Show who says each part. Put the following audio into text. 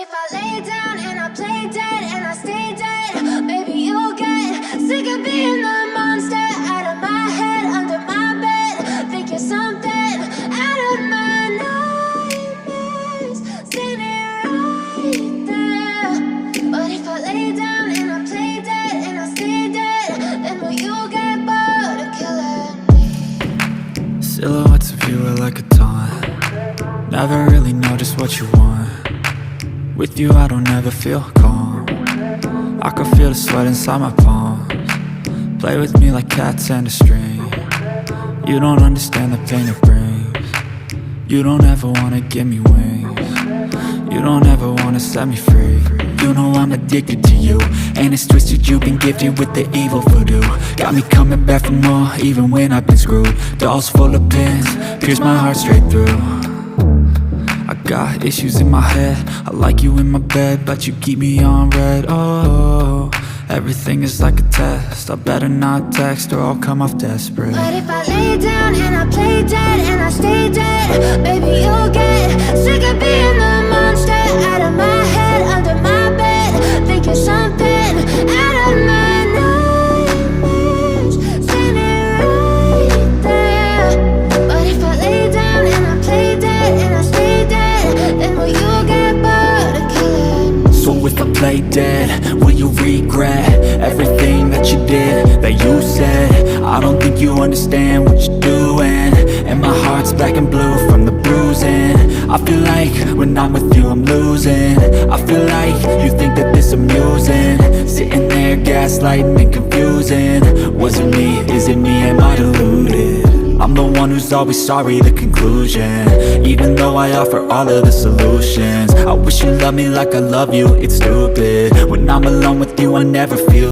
Speaker 1: if I lay down and I play dead and I stay dead? Maybe you'll get sick of being the monster out of my head, under my bed. Think you're something out of my nightmares, standing right there. But if I lay down and I play dead and I stay dead, then will you get bored of killing me?
Speaker 2: Silhouettes of you are like a taunt. Never really know just what you want. With you I don't ever feel calm. I can feel the sweat inside my palms. Play with me like cats and a string. You don't understand the pain it brings. You don't ever wanna give me wings. You don't ever wanna set me free. You know I'm addicted to you, and it's twisted, you've been gifted with the evil voodoo. Got me coming back for more, even when I've been screwed. Dolls full of pins, pierce my heart straight through. I got issues in my head, I like you in my bed, but you keep me on red. Oh, everything is like a test, I better not text or I'll come off desperate.
Speaker 1: But if I lay down and I play dead and I stay dead, maybe you'll get sick of being the monster out of my head, under my bed. Think you're something out of my nightmares, standing right there. But if I lay down and I play dead and I stay dead, then will you get bored of killing me?
Speaker 2: So if I play dead, will you regret everything that you did, that you said? I don't think you understand what you're doing, and my heart's black and blue from the bruising. I feel like when I'm with you I'm losing. I feel like you think that this amusing, sitting there gaslighting and confusing. Was it me? Is it me? Am I deluded? I'm the one who's always sorry, the conclusion. Even though I offer all of the solutions, I wish you loved me like I love you, it's stupid. When I'm alone with you I never feel